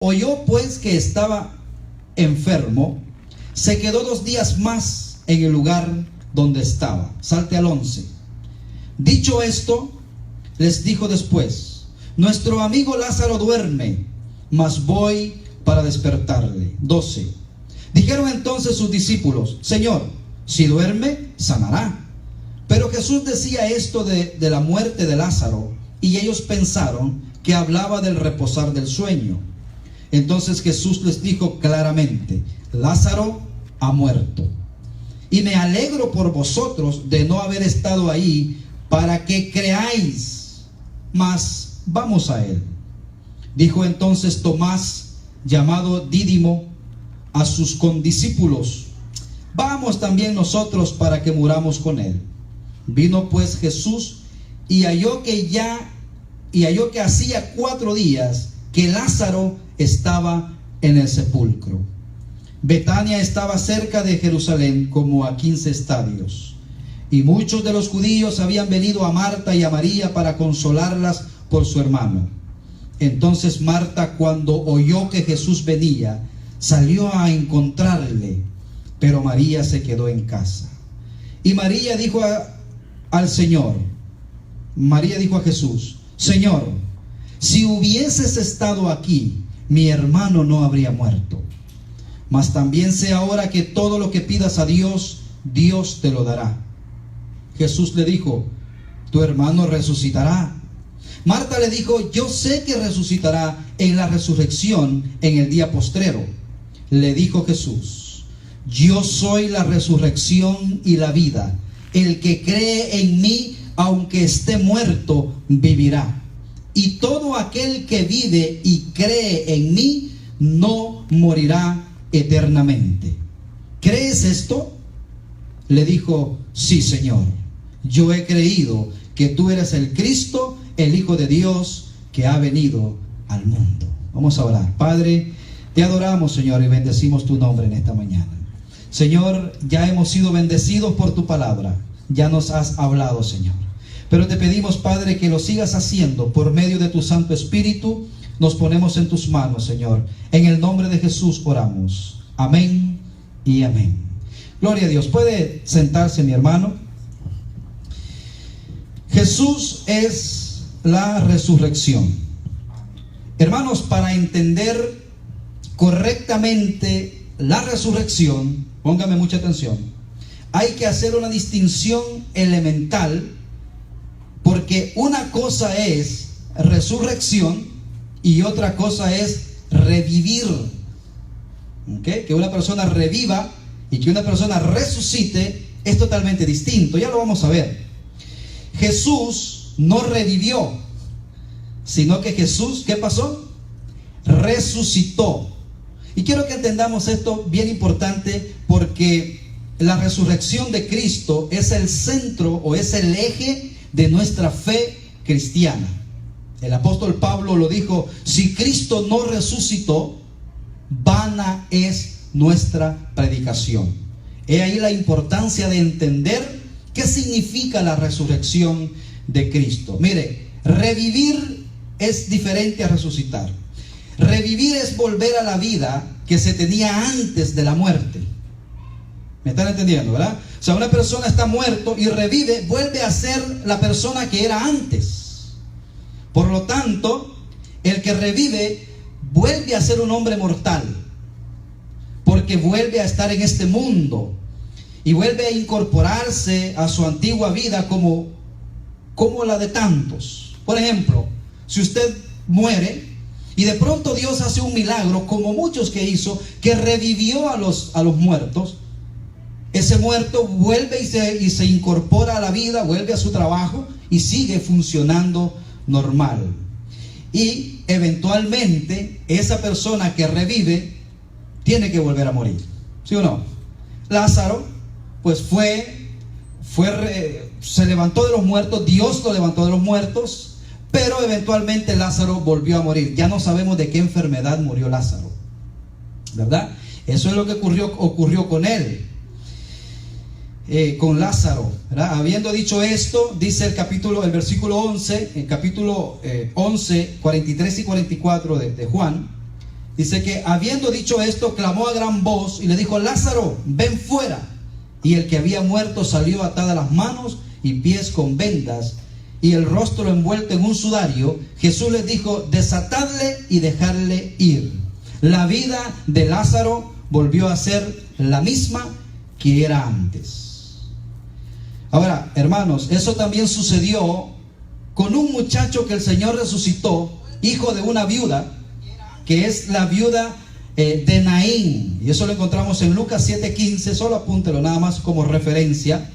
Oyó pues que estaba enfermo, se quedó 2 días más en el lugar donde estaba. Salte al 11. Dicho esto, les dijo después: nuestro amigo Lázaro duerme, mas voy para despertarle. 12. Dijeron entonces sus discípulos: Señor, si duerme, sanará. Pero Jesús decía esto de la muerte de Lázaro, y ellos pensaron que hablaba del reposar del sueño. Entonces Jesús les dijo claramente: Lázaro ha muerto, y me alegro por vosotros de no haber estado ahí para que creáis, mas vamos a él. Dijo entonces Tomás, llamado Dídimo, a sus condiscípulos: vamos también nosotros para que muramos con él. Vino pues Jesús y halló que hacía 4 días que Lázaro estaba en el sepulcro. Betania estaba cerca de Jerusalén, como a 15 estadios. Y muchos de los judíos habían venido a Marta y a María para consolarlas por su hermano. Entonces Marta, cuando oyó que Jesús venía, salió a encontrarle, pero María se quedó en casa. Y María dijo al Señor, María dijo a Jesús: Señor, si hubieses estado aquí, mi hermano no habría muerto. Mas también sé ahora que todo lo que pidas a Dios, Dios te lo dará. Jesús le dijo: tu hermano resucitará. Marta le dijo: yo sé que resucitará en la resurrección en el día postrero. Le dijo Jesús: yo soy la resurrección y la vida. El que cree en mí, aunque esté muerto, vivirá. Y todo aquel que vive y cree en mí, no morirá eternamente. ¿Crees esto? Le dijo: sí, Señor, yo he creído que tú eres el Cristo, el Hijo de Dios, que ha venido al mundo. Vamos a orar. Padre, te adoramos, Señor, y bendecimos tu nombre en esta mañana. Señor, ya hemos sido bendecidos por tu palabra, ya nos has hablado, Señor. Pero te pedimos, Padre, que lo sigas haciendo por medio de tu Santo Espíritu. Nos ponemos en tus manos, Señor. En el nombre de Jesús oramos. Amén y amén. Gloria a Dios. Puede sentarse, mi hermano. Jesús es la resurrección. Hermanos, para entender correctamente la resurrección, póngame mucha atención, hay que hacer una distinción elemental, porque una cosa es resurrección y otra cosa es revivir. ¿Okay? Que una persona reviva y que una persona resucite es totalmente distinto. Ya lo vamos a ver. Jesús no revivió, sino que Jesús, ¿qué pasó? Resucitó. Y quiero que entendamos esto bien importante, porque la resurrección de Cristo es el centro o es el eje de nuestra fe cristiana. El apóstol Pablo lo dijo: si Cristo no resucitó, vana es nuestra predicación. He ahí la importancia de entender qué significa la resurrección de Cristo. Mire, revivir es diferente a resucitar. Revivir es volver a la vida que se tenía antes de la muerte. ¿Me están entendiendo, verdad? O sea, una persona está muerto y revive, vuelve a ser la persona que era antes. Por lo tanto, el que revive vuelve a ser un hombre mortal, porque vuelve a estar en este mundo y vuelve a incorporarse a su antigua vida como la de tantos. Por ejemplo, si usted muere y de pronto Dios hace un milagro, como muchos que hizo, que revivió a los muertos, ese muerto vuelve y se incorpora a la vida, vuelve a su trabajo y sigue funcionando normal. Y eventualmente esa persona que revive tiene que volver a morir, ¿sí o no? Lázaro pues se levantó de los muertos, Dios lo levantó de los muertos, pero eventualmente Lázaro volvió a morir. Ya no sabemos de qué enfermedad murió Lázaro, ¿verdad? Eso es lo que ocurrió con él, con Lázaro, ¿verdad? Habiendo dicho esto, dice el versículo 11, el capítulo 11, 43 y 44 de Juan: Dice que habiendo dicho esto, clamó a gran voz y le dijo: Lázaro, ven fuera. Y el que había muerto salió atadas las manos y pies con vendas y el rostro envuelto en un sudario. Jesús les dijo: desatadle y dejadle ir. La vida de Lázaro volvió a ser la misma que era antes. Ahora, hermanos, eso también sucedió con un muchacho que el Señor resucitó, hijo de una viuda, que es la viuda de Naín. Y eso lo encontramos en Lucas 7:15, solo apúntelo nada más como referencia.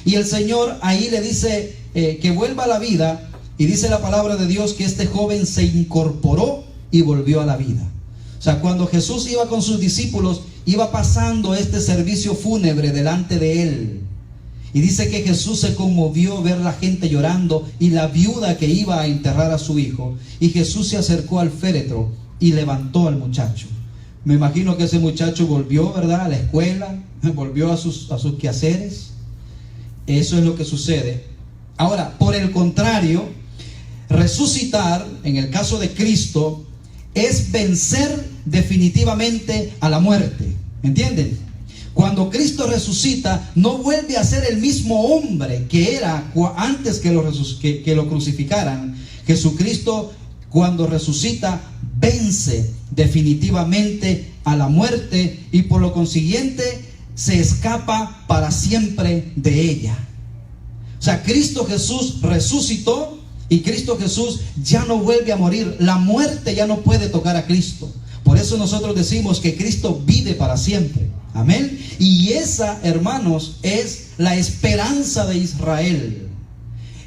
Y el Señor ahí le dice que vuelva a la vida, y dice la palabra de Dios que este joven se incorporó y volvió a la vida. O sea, cuando Jesús iba con sus discípulos, iba pasando este servicio fúnebre delante de él. Y dice que Jesús se conmovió ver la gente llorando y la viuda que iba a enterrar a su hijo. Y Jesús se acercó al féretro y levantó al muchacho. Me imagino que ese muchacho volvió, ¿verdad?, a la escuela, volvió a sus quehaceres. Eso es lo que sucede. Ahora, por el contrario, resucitar, en el caso de Cristo, es vencer definitivamente a la muerte. ¿Entienden? Cuando Cristo resucita, no vuelve a ser el mismo hombre que era antes que lo crucificaran. Jesucristo, cuando resucita, vence definitivamente a la muerte y por lo consiguiente se escapa para siempre de ella. O sea, Cristo Jesús resucitó y Cristo Jesús ya no vuelve a morir. La muerte ya no puede tocar a Cristo. Por eso nosotros decimos que Cristo vive para siempre. Amén. Y esa, hermanos, es la esperanza de Israel.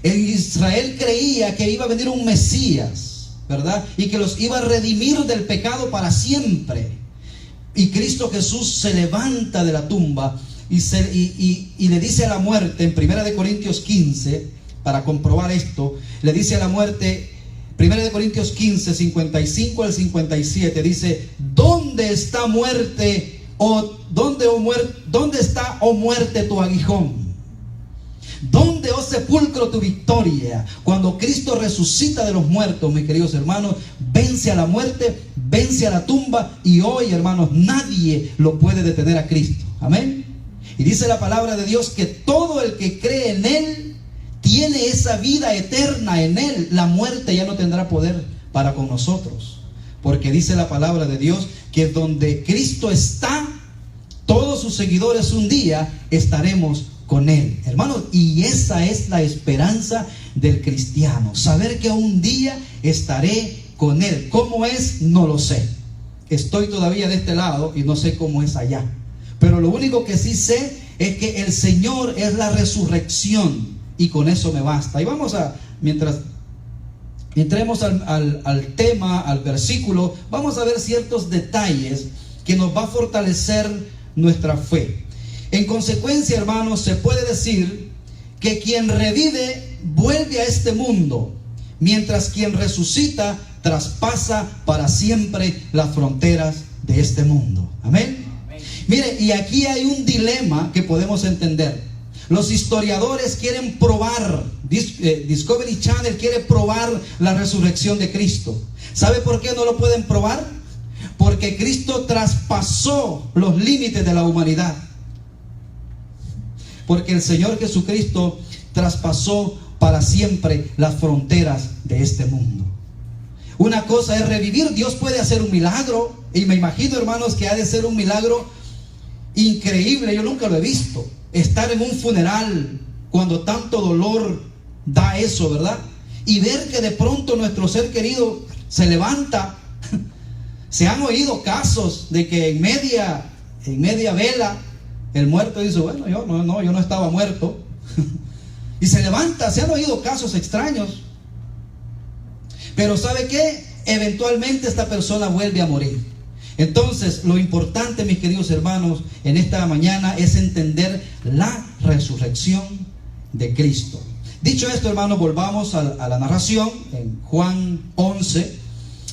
Israel creía que iba a venir un Mesías, ¿verdad? Y que los iba a redimir del pecado para siempre. Y Cristo Jesús se levanta de la tumba y le dice a la muerte, en 1 Corintios 15, para comprobar esto, le dice a la muerte, 1 Corintios 15, 55 al 57, dice: ¿dónde está muerte? ¿Dónde está, oh muerte, tu aguijón? ¿Dónde, oh sepulcro, tu victoria? Cuando Cristo resucita de los muertos, mis queridos hermanos, vence a la muerte, vence a la tumba, y hoy, hermanos, nadie lo puede detener a Cristo. Amén. Y dice la palabra de Dios que todo el que cree en Él tiene esa vida eterna en Él. La muerte ya no tendrá poder para con nosotros, porque dice la palabra de Dios que donde Cristo está, todos sus seguidores un día estaremos con Él, hermanos. Y esa es la esperanza del cristiano, saber que un día estaré con Él. ¿Cómo es? No lo sé. Estoy todavía de este lado y no sé cómo es allá, pero lo único que sí sé es que el Señor es la resurrección, y con eso me basta. Y vamos a, mientras entremos al tema, al versículo, vamos a ver ciertos detalles que nos va a fortalecer nuestra fe. En consecuencia, hermanos, se puede decir que quien revive vuelve a este mundo, mientras quien resucita traspasa para siempre las fronteras de este mundo. Amén. Mire, y aquí hay un dilema que podemos entender. Los historiadores quieren probar, Discovery Channel quiere probar la resurrección de Cristo. ¿Sabe por qué no lo pueden probar? Porque Cristo traspasó los límites de la humanidad. Porque el Señor Jesucristo traspasó para siempre las fronteras de este mundo. Una cosa es revivir. Dios puede hacer un milagro, y me imagino, hermanos, que ha de ser un milagro increíble. Yo nunca lo he visto. Estar en un funeral cuando tanto dolor da eso, ¿verdad? Y ver que de pronto nuestro ser querido se levanta. Se han oído casos de que en media vela el muerto dice: bueno, yo no estaba muerto. Y se levanta. Se han oído casos extraños. Pero ¿sabe qué? Eventualmente esta persona vuelve a morir. Entonces, lo importante, mis queridos hermanos, en esta mañana es entender la resurrección de Cristo. Dicho esto, hermanos, volvamos a la narración en Juan 11.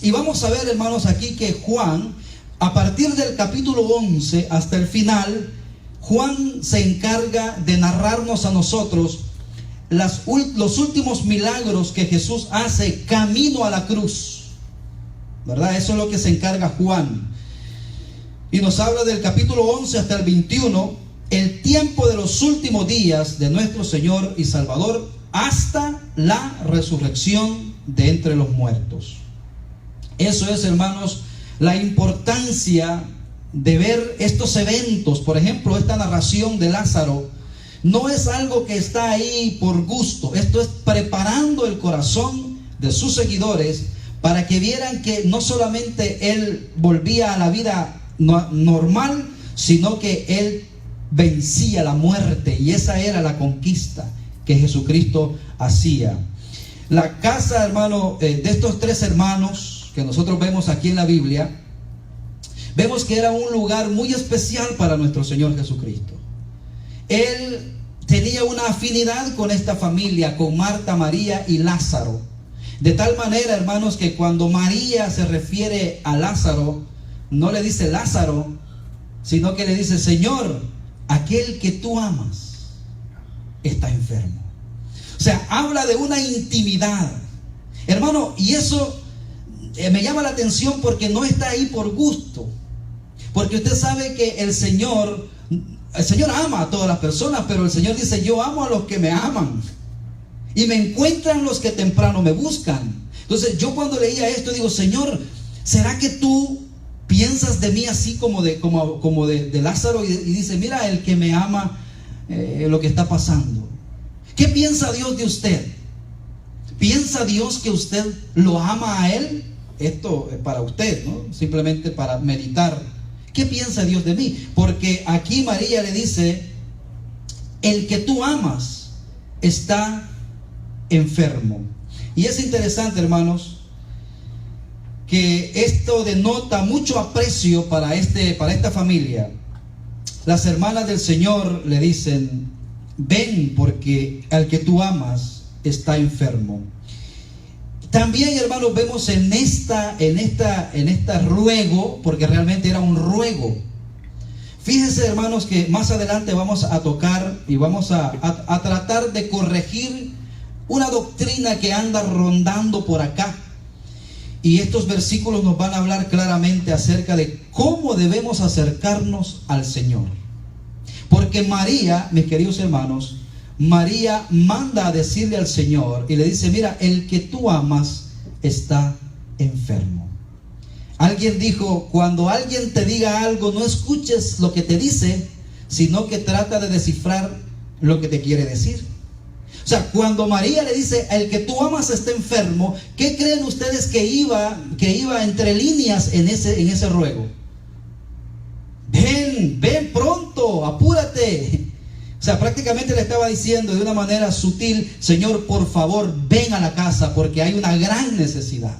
Y vamos a ver, hermanos, aquí que Juan, a partir del capítulo 11 hasta el final, Juan se encarga de narrarnos a nosotros los últimos milagros que Jesús hace camino a la cruz. ¿verdad? Eso es lo que se encarga Juan. Y nos habla del capítulo 11 hasta el 21, el tiempo de los últimos días de nuestro Señor y Salvador hasta la resurrección de entre los muertos. Eso es, hermanos, la importancia de ver estos eventos. Por ejemplo, esta narración de Lázaro no es algo que está ahí por gusto. Esto es preparando el corazón de sus seguidores para que vieran que no solamente él volvía a la vida normal, sino que él vencía la muerte, y esa era la conquista que Jesucristo hacía. La casa, hermano, de estos tres hermanos que nosotros vemos aquí en la Biblia, vemos que era un lugar muy especial para nuestro Señor Jesucristo. Él tenía una afinidad con esta familia, con Marta, María y Lázaro. De tal manera, hermanos, que cuando María se refiere a Lázaro, no le dice Lázaro, sino que le dice: Señor, aquel que tú amas está enfermo. O sea, habla de una intimidad, hermano, y eso me llama la atención porque no está ahí por gusto. Porque usted sabe que el Señor ama a todas las personas, pero el Señor dice: yo amo a los que me aman y me encuentran los que temprano me buscan. Entonces yo, cuando leía esto, digo: Señor, ¿será que tú piensas de mí así como de Lázaro? Y dice: mira, el que me ama, lo que está pasando. ¿Qué piensa Dios de usted? ¿Piensa Dios que usted lo ama a Él? Esto es para usted, ¿no? Simplemente para meditar. ¿Qué piensa Dios de mí? Porque aquí María le dice: el que tú amas está enfermo. Y es interesante, hermanos, que esto denota mucho aprecio para esta familia. Las hermanas del Señor le dicen: ven, porque al que tú amas está enfermo. También, hermanos, vemos en esta ruego, porque realmente era un ruego. Fíjense, hermanos, que más adelante vamos a tocar y vamos a tratar de corregir una doctrina que anda rondando por acá. Y estos versículos nos van a hablar claramente acerca de cómo debemos acercarnos al Señor. Porque María, mis queridos hermanos, María manda a decirle al Señor y le dice: mira, el que tú amas está enfermo. Alguien dijo: cuando alguien te diga algo, no escuches lo que te dice, sino que trata de descifrar lo que te quiere decir. O sea, cuando María le dice: el que tú amas está enfermo, ¿qué creen ustedes que iba entre líneas en ese ruego? Ven pronto, apúrate. O sea, prácticamente le estaba diciendo de una manera sutil: Señor, por favor, ven a la casa porque hay una gran necesidad.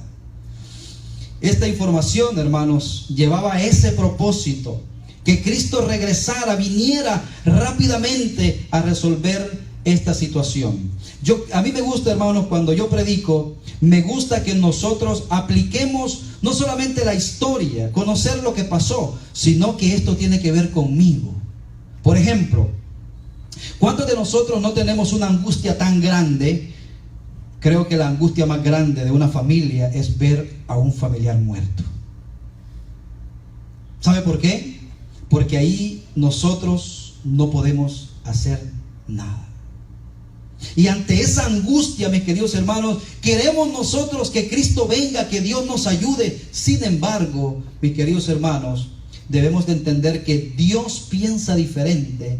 Esta información, hermanos, llevaba a ese propósito: que Cristo regresara, viniera rápidamente a resolver esta situación. A mí me gusta, hermanos, cuando yo predico, me gusta que nosotros apliquemos no solamente la historia, conocer lo que pasó, sino que esto tiene que ver conmigo. Por ejemplo, ¿cuántos de nosotros no tenemos una angustia tan grande? Creo que la angustia más grande de una familia es ver a un familiar muerto. ¿Sabe por qué? Porque ahí nosotros no podemos hacer nada. Y ante esa angustia, mis queridos hermanos, queremos nosotros que Cristo venga, que Dios nos ayude. Sin embargo, mis queridos hermanos, debemos de entender que Dios piensa diferente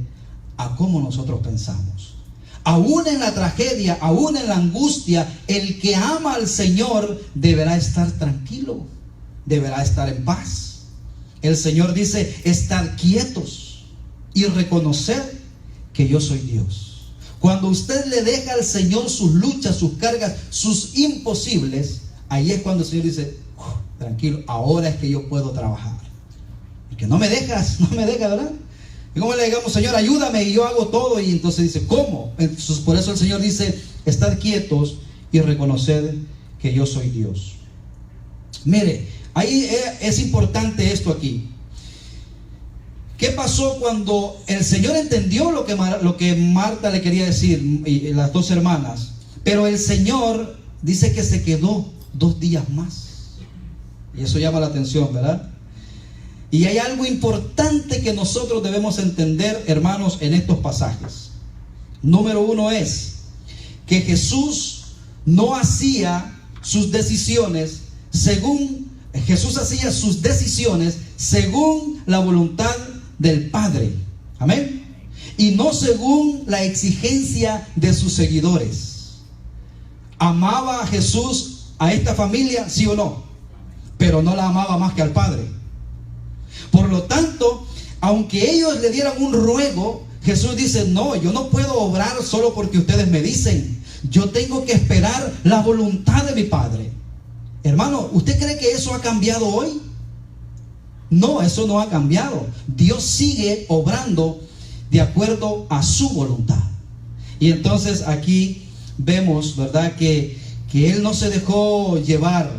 a cómo nosotros pensamos. Aún en la tragedia, aún en la angustia, el que ama al Señor deberá estar tranquilo, deberá estar en paz. El Señor dice: estar quietos y reconocer que yo soy Dios. Cuando usted le deja al Señor sus luchas, sus cargas, sus imposibles, ahí es cuando el Señor dice: tranquilo, ahora es que yo puedo trabajar. Porque no me dejas, ¿verdad? Y como le digamos: Señor, ayúdame, y yo hago todo. Y entonces dice: ¿cómo? Entonces, por eso el Señor dice: estad quietos y reconoced que yo soy Dios. Mire, ahí es importante esto aquí. ¿Qué pasó cuando el Señor entendió lo que Marta le quería decir, y las dos hermanas? Pero el Señor dice que se quedó 2 días más. Y eso llama la atención, ¿verdad? Y hay algo importante que nosotros debemos entender, hermanos, en estos pasajes. Número uno es que Jesús no hacía sus decisiones Jesús hacía sus decisiones según la voluntad del Padre. Amén. Y no según la exigencia de sus seguidores. ¿Amaba a Jesús a esta familia? Sí o no. Pero no la amaba más que al Padre. Por lo tanto, aunque ellos le dieran un ruego, Jesús dice: no, yo no puedo obrar solo porque ustedes me dicen. Yo tengo que esperar la voluntad de mi Padre. Hermano, ¿usted cree que eso ha cambiado hoy? No, eso no ha cambiado. Dios sigue obrando de acuerdo a su voluntad. Y entonces aquí vemos, ¿verdad?, que Él no se dejó llevar.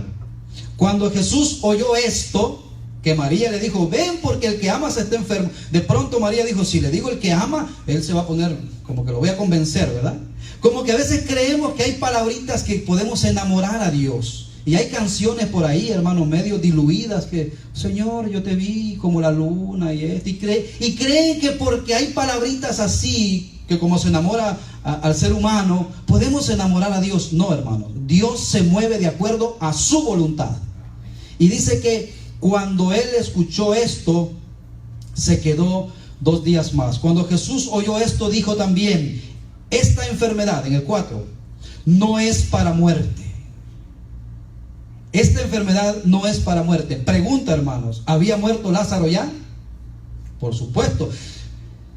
Cuando Jesús oyó esto, que María le dijo: ven porque el que amas está enfermo. De pronto María dijo: si le digo el que ama, él se va a poner como que lo voy a convencer, ¿verdad? Como que a veces creemos que hay palabritas que podemos enamorar a Dios. Y hay canciones por ahí, hermanos, medio diluidas que: Señor, yo te vi como la luna y esto. Y creen que porque hay palabritas así, que como se enamora al ser humano, podemos enamorar a Dios. No, hermanos. Dios se mueve de acuerdo a su voluntad. Y dice que cuando Él escuchó esto, se quedó 2 días más. Cuando Jesús oyó esto, dijo también: esta enfermedad, en el 4, no es para muerte. Esta enfermedad no es para muerte. Pregunta, hermanos: ¿había muerto Lázaro ya? Por supuesto.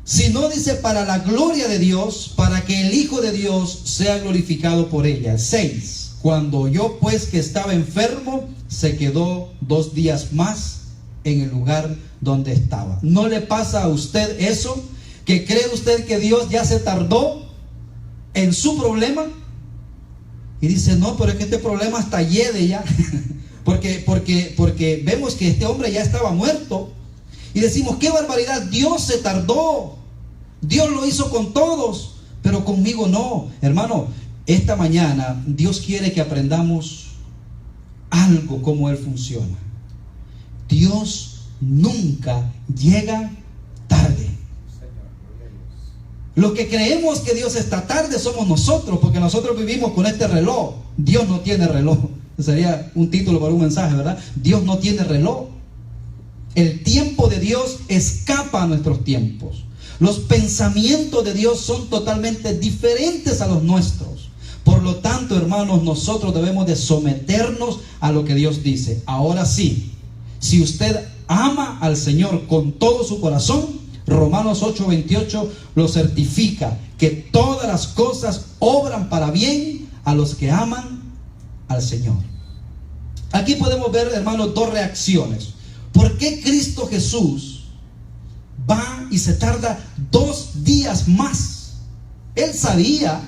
Si no, dice, para la gloria de Dios, para que el Hijo de Dios sea glorificado por ella. 6. Cuando oyó pues que estaba enfermo, se quedó 2 días más en el lugar donde estaba. ¿No le pasa a usted eso? ¿Que cree usted que Dios ya se tardó en su problema? Y dice: no, pero es que este problema está hiede ya. porque vemos que este hombre ya estaba muerto. Y decimos: qué barbaridad, Dios se tardó. Dios lo hizo con todos, pero conmigo no. Hermano, esta mañana Dios quiere que aprendamos algo, cómo Él funciona. Dios nunca llega tarde. Los que creemos que Dios está tarde somos nosotros, porque nosotros vivimos con este reloj. Dios no tiene reloj. Sería un título para un mensaje, ¿verdad? Dios no tiene reloj. El tiempo de Dios escapa a nuestros tiempos. Los pensamientos de Dios son totalmente diferentes a los nuestros. Por lo tanto, hermanos, nosotros debemos de someternos a lo que Dios dice. Ahora sí, si usted ama al Señor con todo su corazón, Romanos 8:28 lo certifica, que todas las cosas obran para bien a los que aman al Señor. Aquí podemos ver, hermanos, 2 reacciones. ¿Por qué Cristo Jesús va y se tarda 2 días más? Él sabía.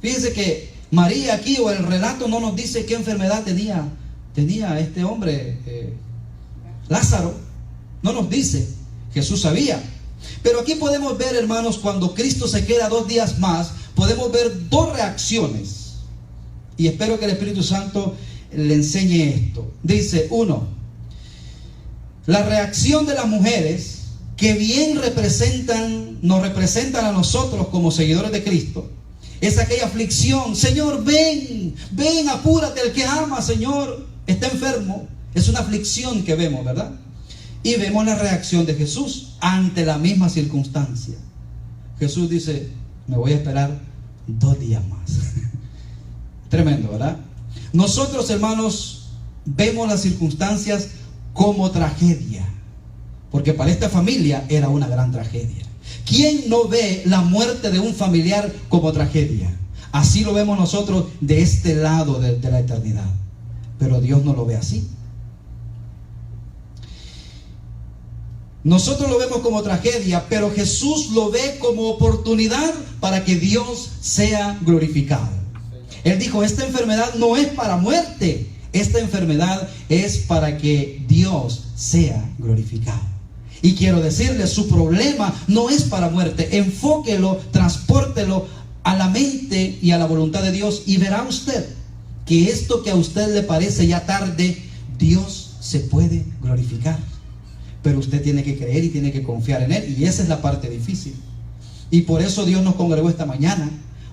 Fíjense que María aquí, o el relato no nos dice qué enfermedad tenía este hombre, Lázaro. No nos dice. Jesús sabía. Pero aquí podemos ver, hermanos, cuando Cristo se queda 2 días más, podemos ver 2 reacciones. Y espero que el Espíritu Santo le enseñe esto. Dice: 1, la reacción de las mujeres, que bien nos representan a nosotros como seguidores de Cristo, es aquella aflicción. Señor, ven, apúrate, el que ama, Señor, está enfermo. Es una aflicción que vemos, ¿verdad? Y vemos la reacción de Jesús ante la misma circunstancia. Jesús dice: me voy a esperar 2 días más. Tremendo, ¿verdad? Nosotros, hermanos, vemos las circunstancias como tragedia, porque para esta familia era una gran tragedia. ¿Quién no ve la muerte de un familiar como tragedia? Así lo vemos nosotros de este lado de la eternidad. Pero Dios no lo ve así. Nosotros lo vemos como tragedia, pero Jesús lo ve como oportunidad para que Dios sea glorificado. Él dijo: esta enfermedad no es para muerte, esta enfermedad es para que Dios sea glorificado. Y quiero decirle, su problema no es para muerte. Enfóquelo, transpórtelo a la mente y a la voluntad de Dios, y verá usted que esto que a usted le parece ya tarde, Dios se puede glorificar. Pero usted tiene que creer y tiene que confiar en Él. Y esa es la parte difícil. Y por eso Dios nos congregó esta mañana,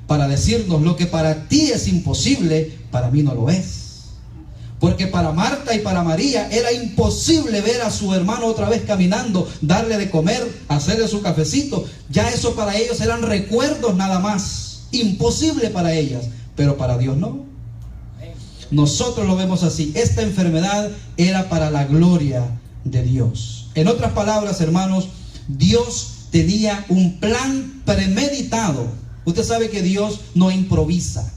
para decirnos: lo que para ti es imposible, para mí no lo es. Porque para Marta y para María era imposible ver a su hermano otra vez caminando, darle de comer, hacerle su cafecito. Ya eso para ellos eran recuerdos nada más. Imposible para ellas, pero para Dios no. Nosotros lo vemos así. Esta enfermedad era para la gloria de Dios. En otras palabras, hermanos, Dios tenía un plan premeditado. Usted sabe que Dios no improvisa.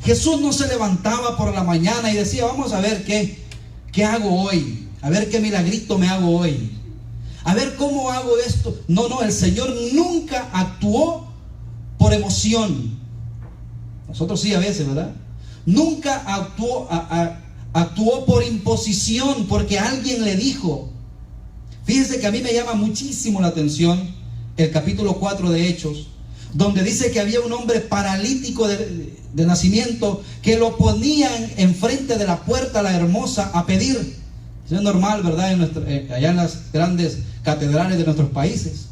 Jesús no se levantaba por la mañana y decía: vamos a ver qué hago hoy, a ver qué milagrito me hago hoy, a ver cómo hago esto. No, el Señor nunca actuó por emoción. Nosotros sí a veces, ¿verdad? Nunca actuó por imposición, porque alguien le dijo. Fíjense que a mí me llama muchísimo la atención el capítulo 4 de Hechos, donde dice que había un hombre paralítico de nacimiento, que lo ponían enfrente de la puerta La Hermosa a pedir. Eso es normal, ¿verdad? Allá en las grandes catedrales de nuestros países.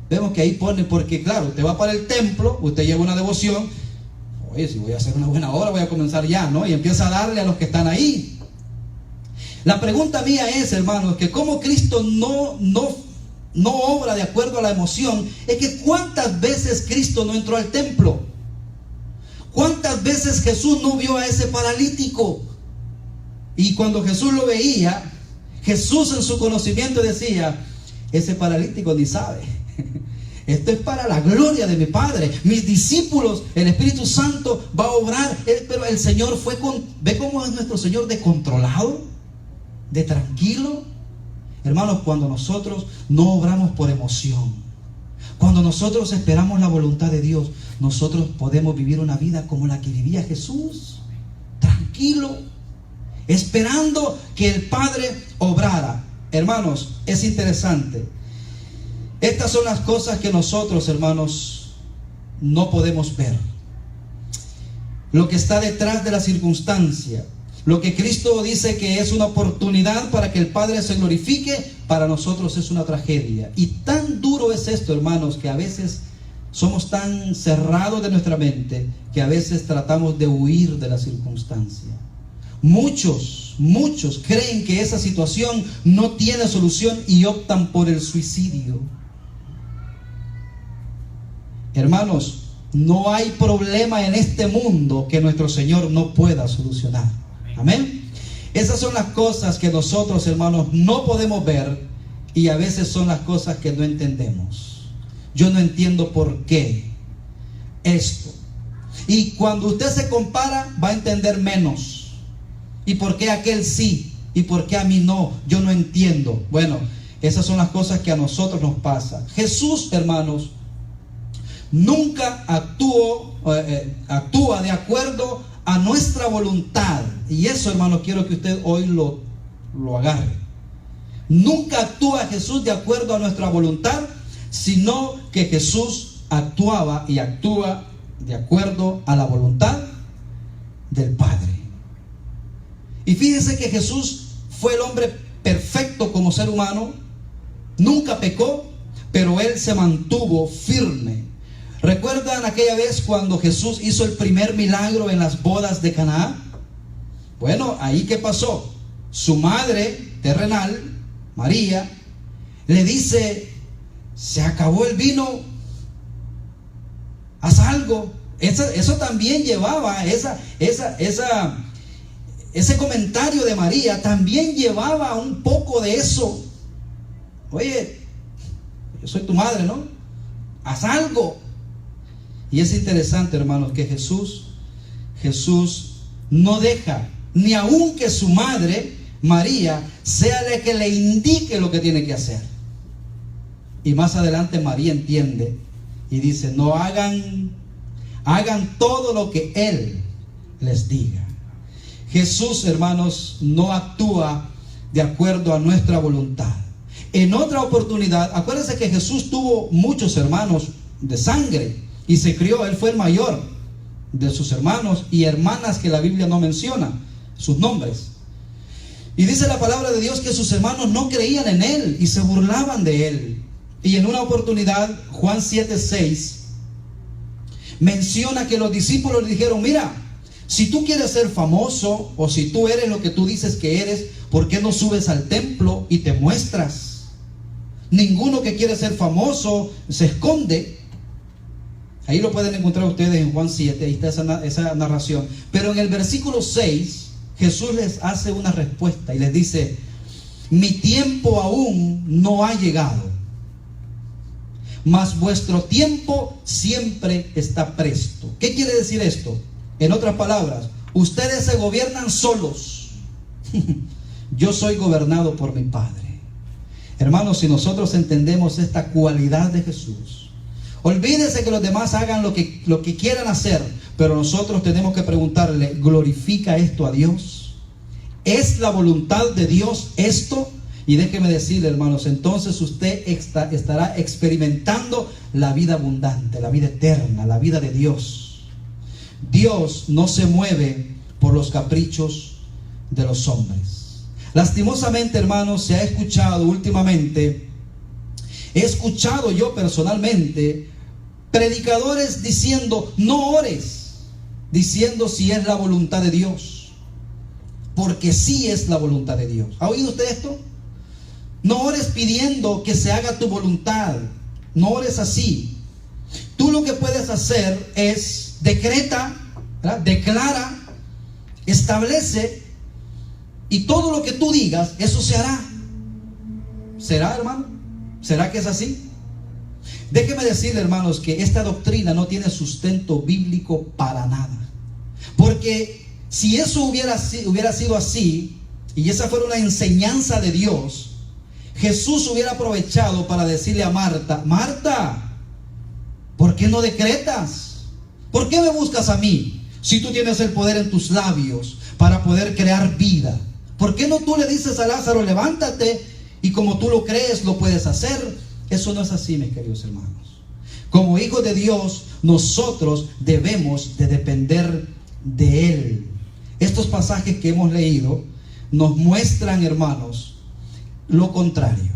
Vemos que ahí pone, porque claro, usted va para el templo, usted lleva una devoción. Oye, si voy a hacer una buena obra, voy a comenzar ya, ¿no? Y empieza a darle a los que están ahí. La pregunta mía es, hermanos, que como Cristo no obra de acuerdo a la emoción, es que ¿cuántas veces Cristo no entró al templo? ¿Cuántas veces Jesús no vio a ese paralítico? Y cuando Jesús lo veía, Jesús en su conocimiento decía: ese paralítico ni sabe. Esto es para la gloria de mi Padre. Mis discípulos, el Espíritu Santo va a obrar. Pero el Señor ¿ve cómo es nuestro Señor de controlado? De tranquilo. Hermanos, cuando nosotros no obramos por emoción, cuando nosotros esperamos la voluntad de Dios, nosotros podemos vivir una vida como la que vivía Jesús, tranquilo, esperando que el Padre obrara. Hermanos, es interesante. Estas son las cosas que nosotros, hermanos, no podemos ver. Lo que está detrás de la circunstancia. Lo que Cristo dice que es una oportunidad para que el Padre se glorifique, para nosotros es una tragedia. Y tan duro es esto, hermanos, que a veces somos tan cerrados de nuestra mente que a veces tratamos de huir de la circunstancia. Muchos creen que esa situación no tiene solución y optan por el suicidio. Hermanos, no hay problema en este mundo que nuestro Señor no pueda solucionar. Amén. Esas son las cosas que nosotros, hermanos, no podemos ver, y a veces son las cosas que no entendemos. Yo no entiendo por qué esto. Y cuando usted se compara, va a entender menos. ¿Y por qué aquel sí? ¿Y por qué a mí no? Yo no entiendo. Bueno, esas son las cosas que a nosotros nos pasan. Jesús, hermanos, nunca actúa de acuerdo a nuestra voluntad. Y eso, hermanos, quiero que usted hoy lo agarre. Nunca actúa Jesús de acuerdo a nuestra voluntad, sino que Jesús actuaba y actúa de acuerdo a la voluntad del Padre. Y fíjense que Jesús fue el hombre perfecto como ser humano, nunca pecó, pero Él se mantuvo firme. ¿Recuerdan aquella vez cuando Jesús hizo el primer milagro en las bodas de Caná? Bueno, ahí ¿qué pasó? Su madre terrenal, María, le dice: se acabó el vino, haz algo. Eso también llevaba, ese comentario de María también llevaba un poco de eso. Oye, yo soy tu madre, ¿no? Haz algo. Y es interesante, hermanos, que Jesús no deja, ni aun que su madre, María, sea la que le indique lo que tiene que hacer. Y más adelante María entiende y dice: no hagan todo lo que Él les diga. Jesús, hermanos, no actúa de acuerdo a nuestra voluntad. En otra oportunidad, acuérdense que Jesús tuvo muchos hermanos de sangre y se crió, Él fue el mayor de sus hermanos y hermanas que la Biblia no menciona sus nombres. Y dice la palabra de Dios que sus hermanos no creían en él y se burlaban de él. Y en una oportunidad, Juan 7:6 menciona que los discípulos le dijeron: mira, si tú quieres ser famoso, o si tú eres lo que tú dices que eres, ¿por qué no subes al templo y te muestras? Ninguno que quiere ser famoso se esconde. Ahí lo pueden encontrar ustedes en Juan 7, ahí está esa narración. Pero en el versículo 6, Jesús les hace una respuesta y les dice: mi tiempo aún no ha llegado, mas vuestro tiempo siempre está presto. ¿Qué quiere decir esto? En otras palabras, ustedes se gobiernan solos. Yo soy gobernado por mi Padre. Hermanos, si nosotros entendemos esta cualidad de Jesús, olvídese que los demás hagan lo que quieran hacer, pero nosotros tenemos que preguntarle: ¿glorifica esto a Dios? ¿Es la voluntad de Dios esto? Y déjeme decirle, hermanos, entonces usted estará experimentando la vida abundante, la vida eterna, la vida de Dios. Dios no se mueve por los caprichos de los hombres. Lastimosamente, hermanos, se ha escuchado últimamente, he escuchado yo personalmente, predicadores diciendo: no ores, diciendo si es la voluntad de Dios, porque sí es la voluntad de Dios. ¿Ha oído usted esto? No ores pidiendo que se haga tu voluntad, no ores así. Tú lo que puedes hacer es decreta, ¿verdad? Declara, establece, y todo lo que tú digas, eso se hará. ¿Será, hermano? ¿Será que es así? Déjeme decirle, hermanos, que esta doctrina no tiene sustento bíblico para nada. Porque si eso hubiera sido así, y esa fuera una enseñanza de Dios, Jesús hubiera aprovechado para decirle a Marta: Marta, ¿por qué no decretas? ¿Por qué me buscas a mí? Si tú tienes el poder en tus labios para poder crear vida, ¿por qué no tú le dices a Lázaro: levántate, y como tú lo crees, lo puedes hacer? Eso no es así, mis queridos hermanos. Como hijos de Dios, nosotros debemos de depender de Él. Estos pasajes que hemos leído nos muestran, hermanos, lo contrario.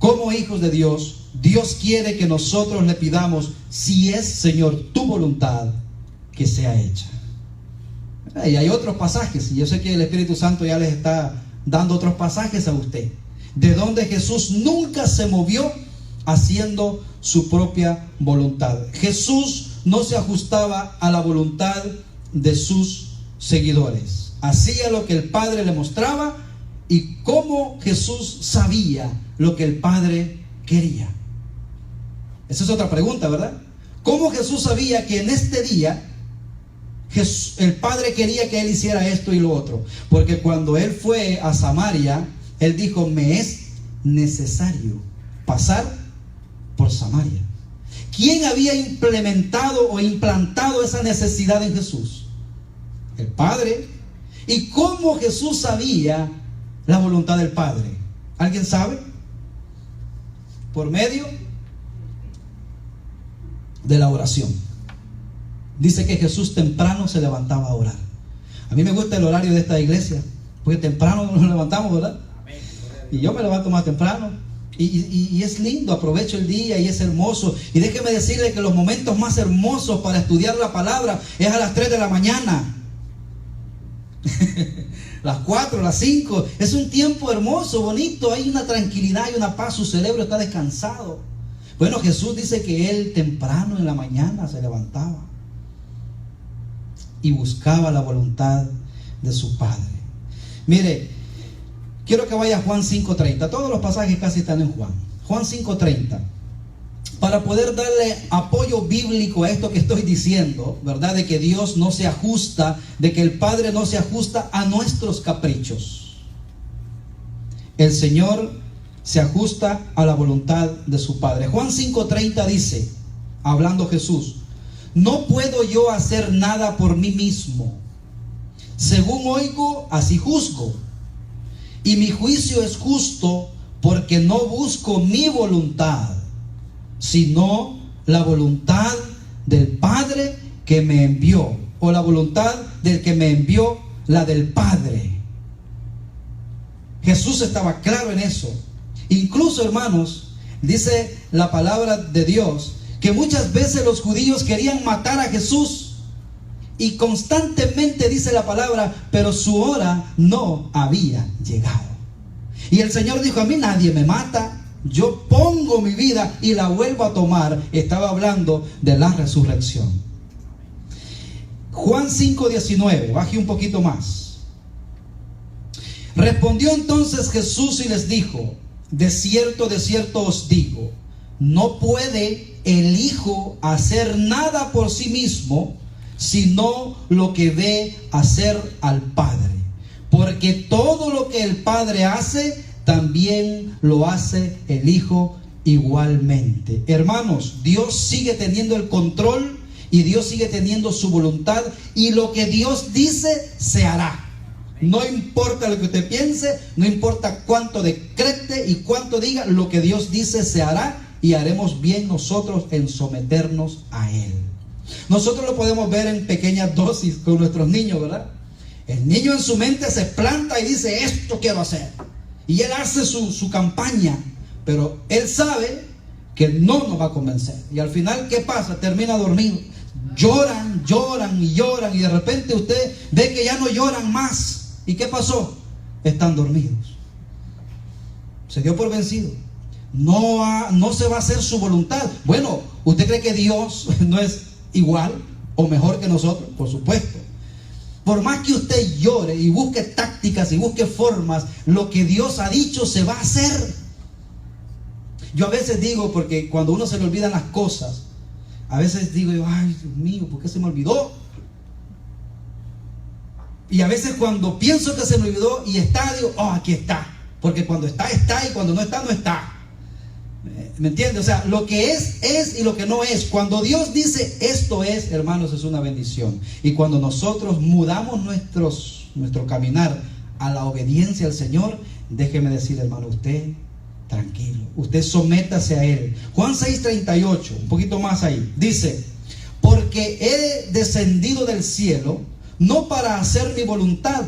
Como hijos de Dios, Dios quiere que nosotros le pidamos: si es, Señor, tu voluntad, que sea hecha. Y hay otros pasajes, y yo sé que el Espíritu Santo ya les está dando otros pasajes a usted, de donde Jesús nunca se movió haciendo su propia voluntad. Jesús no se ajustaba a la voluntad de sus seguidores. Hacía lo que el Padre le mostraba. ¿Y cómo Jesús sabía lo que el Padre quería? Esa es otra pregunta, ¿verdad? ¿Cómo Jesús sabía que en este día el Padre quería que Él hiciera esto y lo otro? Porque cuando Él fue a Samaria, Él dijo: me es necesario pasar por Samaria. ¿Quién había implementado o implantado esa necesidad en Jesús? El Padre. ¿Y cómo Jesús sabía la voluntad del Padre? ¿Alguien sabe? Por medio de la oración. Dice que Jesús temprano se levantaba a orar. A mí me gusta el horario de esta iglesia, porque temprano nos levantamos, ¿verdad? Y yo me levanto más temprano. Y es lindo, aprovecho el día y es hermoso. Y déjeme decirle que los momentos más hermosos para estudiar la palabra es a las 3 de la mañana. Las 4, las 5, es un tiempo hermoso, bonito, hay una tranquilidad y una paz, su cerebro está descansado. Bueno, Jesús dice que Él temprano en la mañana se levantaba y buscaba la voluntad de su Padre. Mire, quiero que vaya a Juan 5:30, todos los pasajes casi están en Juan 5:30. Para poder darle apoyo bíblico a esto que estoy diciendo, ¿verdad? De que Dios no se ajusta, de que el Padre no se ajusta a nuestros caprichos. El Señor se ajusta a la voluntad de su Padre. Juan 5:30 dice, hablando Jesús: no puedo yo hacer nada por mí mismo. Según oigo, así juzgo. Y mi juicio es justo, porque no busco mi voluntad, sino la voluntad del Padre que me envió, o la voluntad del que me envió, la del Padre. Jesús estaba claro en eso. Incluso, hermanos, dice la palabra de Dios que muchas veces los judíos querían matar a Jesús. Y constantemente dice la palabra, pero su hora no había llegado. Y el Señor dijo, a mí nadie me mata, yo pongo mi vida y la vuelvo a tomar. Estaba hablando de la resurrección. Juan 5:19, baje un poquito más. Respondió entonces Jesús y les dijo, de cierto os digo, no puede el Hijo hacer nada por sí mismo, sino lo que ve hacer al Padre. Porque todo lo que el Padre hace, también lo hace el Hijo igualmente. Hermanos, Dios sigue teniendo el control y Dios sigue teniendo su voluntad, y lo que Dios dice se hará. No importa lo que usted piense, no importa cuánto decrete y cuánto diga, lo que Dios dice se hará, y haremos bien nosotros en someternos a Él. Nosotros lo podemos ver en pequeñas dosis con nuestros niños, ¿verdad? El niño en su mente se planta y dice, esto quiero hacer. Y él hace su campaña, pero él sabe que no nos va a convencer. Y al final, ¿qué pasa? Termina dormido. Lloran y de repente usted ve que ya no lloran más. ¿Y qué pasó? Están dormidos. Se dio por vencido. No se va a hacer su voluntad. Bueno, ¿usted cree que Dios no es igual o mejor que nosotros? Por supuesto. Por más que usted llore y busque tácticas y busque formas, lo que Dios ha dicho se va a hacer. Yo a veces digo, porque cuando uno se le olvidan las cosas, a veces digo yo, ay Dios mío, ¿por qué se me olvidó? Y a veces cuando pienso que se me olvidó y está, digo, oh, aquí está. Porque cuando está, está, y cuando no está, no está. ¿Me entiende? O sea, lo que es y lo que no es. Cuando Dios dice esto es, hermanos, es una bendición. Y cuando nosotros mudamos nuestro caminar a la obediencia al Señor, déjeme decirle, hermano, usted tranquilo, usted sométase a Él. Juan 6:38, un poquito más ahí, dice, porque he descendido del cielo no para hacer mi voluntad,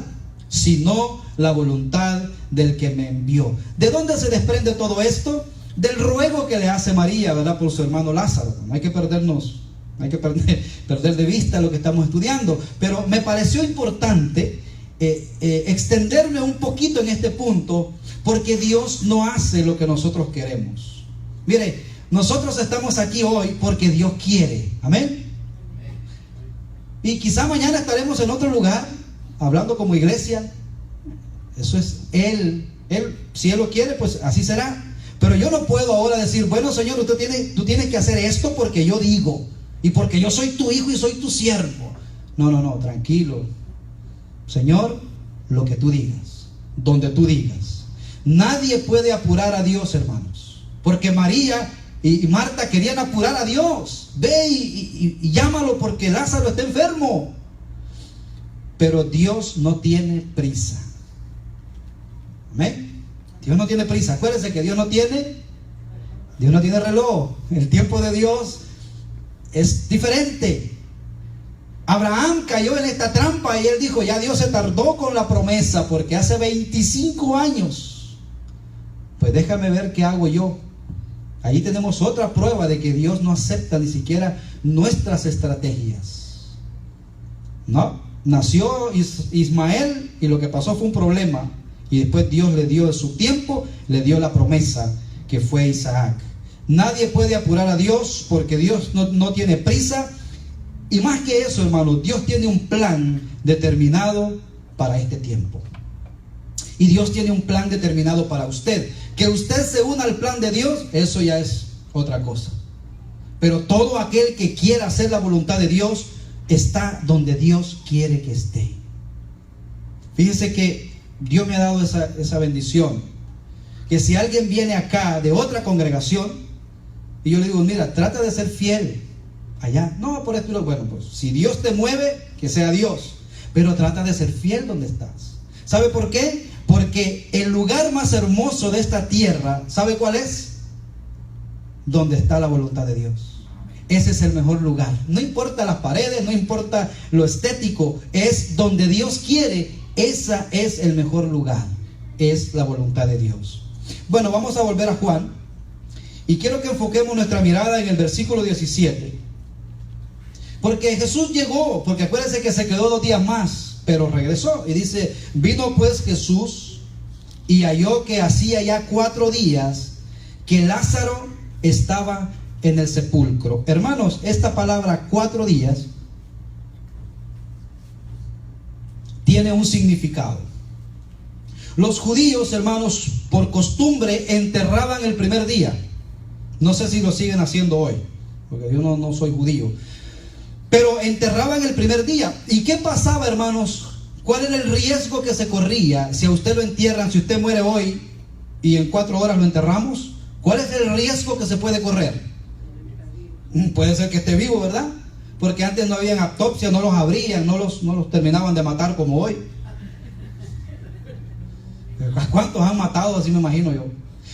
sino la voluntad del que me envió. ¿De dónde se desprende todo esto? Del ruego que le hace María, ¿verdad?, por su hermano Lázaro. No hay que perder de vista lo que estamos estudiando, pero me pareció importante extenderme un poquito en este punto, porque Dios no hace lo que nosotros queremos. Mire, nosotros estamos aquí hoy porque Dios quiere, amén. Y quizá mañana estaremos en otro lugar hablando como iglesia. Eso es Él, si Él lo quiere, pues así será. Pero yo no puedo ahora decir, bueno, Señor, tú tienes que hacer esto porque yo digo, y porque yo soy tu hijo y soy tu siervo. No, tranquilo. Señor, lo que tú digas, donde tú digas. Nadie puede apurar a Dios, hermanos, porque María y Marta querían apurar a Dios. Ve y llámalo porque Lázaro está enfermo. Pero Dios no tiene prisa. Amén. Dios no tiene prisa. Acuérdense que Dios no tiene reloj. El tiempo de Dios es diferente. Abraham cayó en esta trampa y él dijo, ya Dios se tardó con la promesa porque hace 25 años. Pues déjame ver qué hago yo. Ahí tenemos otra prueba de que Dios no acepta ni siquiera nuestras estrategias. ¿No? Nació Ismael y lo que pasó fue un problema. Y después Dios le dio su tiempo, le dio la promesa que fue Isaac. Nadie puede apurar a Dios porque Dios no tiene prisa. Y más que eso, hermano, Dios tiene un plan determinado para este tiempo. Y Dios tiene un plan determinado para usted. Que usted se una al plan de Dios, eso ya es otra cosa. Pero todo aquel que quiera hacer la voluntad de Dios está donde Dios quiere que esté. Fíjese que Dios me ha dado esa bendición, que si alguien viene acá de otra congregación y yo le digo, mira, trata de ser fiel allá, no, por esto, bueno, pues si Dios te mueve, que sea Dios, pero trata de ser fiel donde estás. ¿Sabe por qué? Porque el lugar más hermoso de esta tierra, ¿sabe cuál es? Donde está la voluntad de Dios. Ese es el mejor lugar. No importa las paredes, no importa lo estético, es donde Dios quiere. Ese es el mejor lugar. es la voluntad de Dios. Bueno, vamos a volver a Juan y quiero que enfoquemos nuestra mirada en el versículo 17. Porque Jesús llegó, porque acuérdense que se quedó 2 días más, pero regresó. Y dice, vino pues Jesús y halló que hacía ya 4 días que Lázaro estaba en el sepulcro. Hermanos, esta palabra 4 días tiene un significado. Los judíos, hermanos, por costumbre enterraban el primer día. No sé si lo siguen haciendo hoy, porque yo no soy judío. Pero enterraban el primer día. ¿Y qué pasaba, hermanos? ¿Cuál era el riesgo que se corría si a usted lo entierran, si usted muere hoy y en 4 horas lo enterramos? ¿Cuál es el riesgo que se puede correr? Puede ser que esté vivo, ¿verdad? Porque antes no habían autopsia, no los abrían, no los terminaban de matar como hoy. ¿Cuántos han matado? Así me imagino yo.